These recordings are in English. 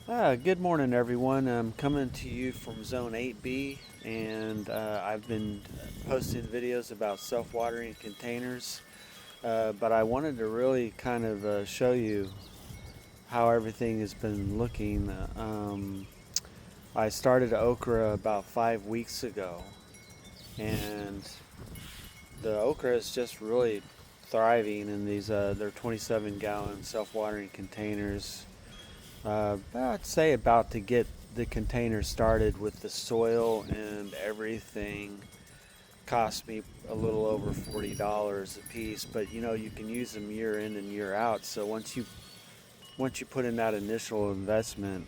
Good morning, everyone. I'm coming to you from Zone 8B, and I've been posting videos about self-watering containers. But I wanted to really kind of show you how everything has been looking. I started Okra about 5 weeks ago, and the okra is just really thriving in these. They're 27-gallon self-watering containers. I'd say about to get the container started with the soil and everything. Cost me a little over $40 a piece, but you can use them year in and year out. So once you put in that initial investment,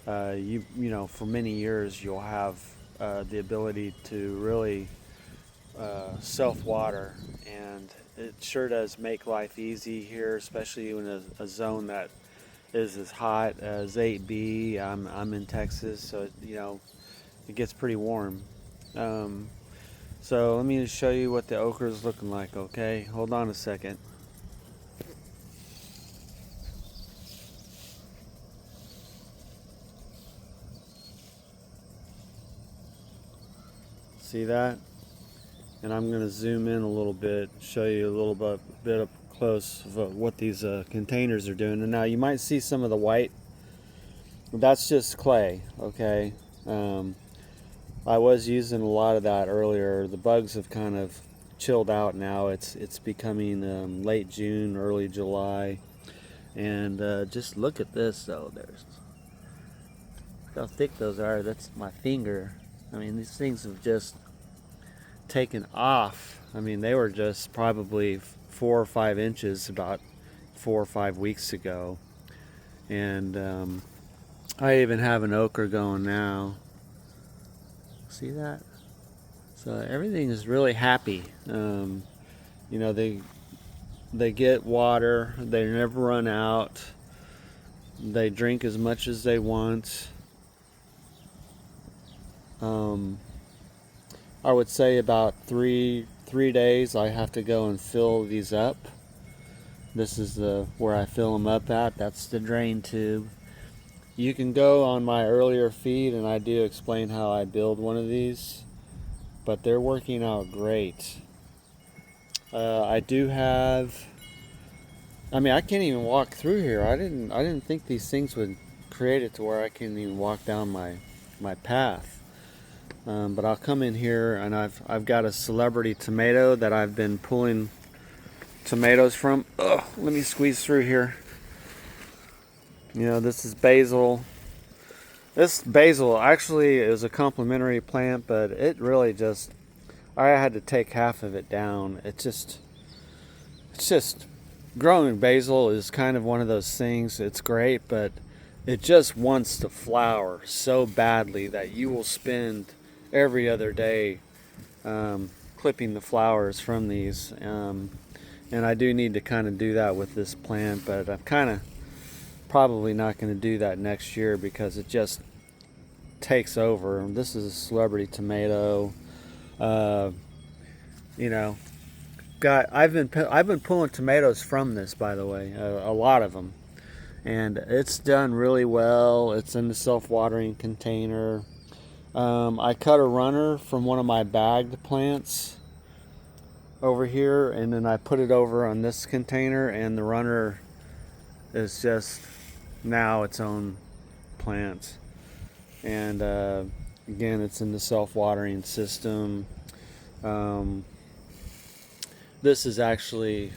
for many years you'll have the ability to really self water, and it sure does make life easy here, especially in a zone that is as hot as 8B. I'm in Texas, so it gets pretty warm. Um, so let me just show you what the okra is looking like. Okay, hold on a second. See that? And I'm going to zoom in a little bit, show you a little bit up close of what these containers are doing. And now you might see some of the white. That's just clay. Okay. Um, I was using a lot of that earlier. The bugs have kind of chilled out now. It's becoming late June, early July, and just look at this though. There's how thick those are. That's my finger. I mean, these things have just taken off. I mean, they were just probably 4 or 5 inches about 4 or 5 weeks ago, and I even have an okra going now. See that? So everything is really happy. You know, they get water. They never run out. They drink as much as they want. Um, I would say about three days I have to go and fill these up. This is the where I fill them up at. That's the drain tube. You can go on my earlier feed and I do explain how I build one of these, but they're working out great. I do have. I mean, I can't even walk through here. I didn't think these things would create it to where I can even walk down my path. But I'll come in here and I've got a celebrity tomato that I've been pulling tomatoes from. Ugh, let me squeeze through here. This is basil. This basil actually is a complementary plant, but it really just I had to take half of it down. It's just growing basil is kind of one of those things. It's great, but it just wants to flower so badly that you will spend every other day clipping the flowers from these. And I do need to kind of do that with this plant, but I'm kind of probably not going to do that next year because it just takes over. This is a celebrity tomato. Uh, you know, I've been pulling tomatoes from this, by the way, a lot of them, and it's done really well. It's in the self-watering container. I cut a runner from one of my bagged plants over here, and then I put it over on this container, and the runner is just now its own plant. And again, it's in the self-watering system. Um, this is actually,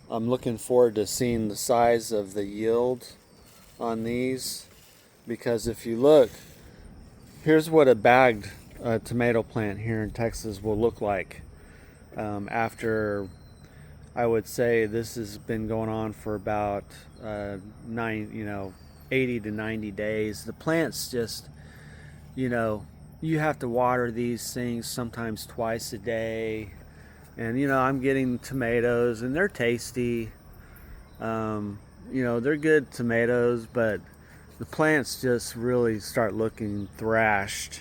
I'm looking forward to seeing the size of the yield on these, because if you look, here's what a bagged tomato plant here in Texas will look like after, I would say this has been going on for about 80 to 90 days. The plants just, you know, you have to water these things sometimes twice a day. And, I'm getting tomatoes and they're tasty. They're good tomatoes, but the plants just really start looking thrashed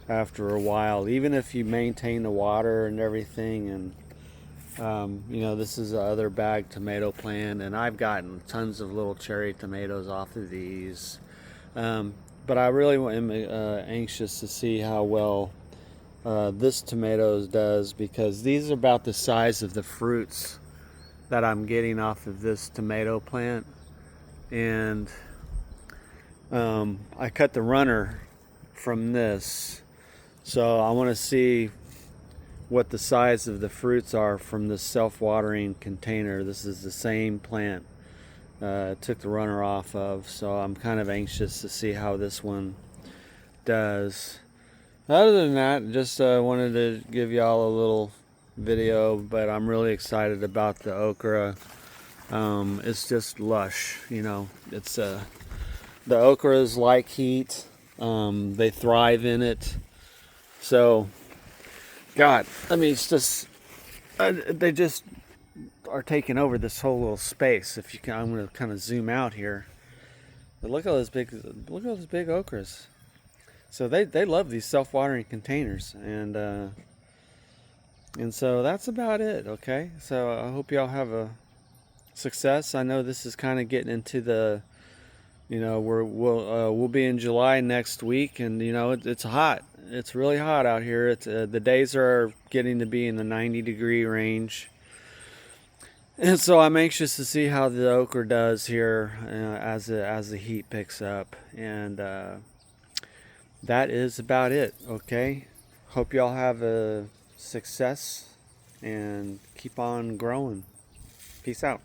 after a while, even if you maintain the water and everything. And You know, this is the other bag tomato plant, and I've gotten tons of little cherry tomatoes off of these. But I really am anxious to see how well this tomatoes does, because these are about the size of the fruits that I'm getting off of this tomato plant. And I cut the runner from this, so I want to see what the size of the fruits are from this self-watering container. This is the same plant took the runner off of, so I'm kind of anxious to see how this one does. Other than that, just wanted to give y'all a little video, but I'm really excited about the okra. It's just lush, you know. It's the okras like heat. They thrive in it. So, God, I mean, it's just they just are taking over this whole little space. If you can, I'm going to kind of zoom out here. But look at those big okras. So they love these self-watering containers, and so that's about it. Okay, so I hope y'all have a success. I know this is kind of getting into the, you know, we'll be in July next week, and you know it's hot. It's really hot out here. It's the days are getting to be in the 90-degree range. And so I'm anxious to see how the okra does here as the heat picks up, and that is about it. Okay, hope y'all have a success and keep on growing. Peace out.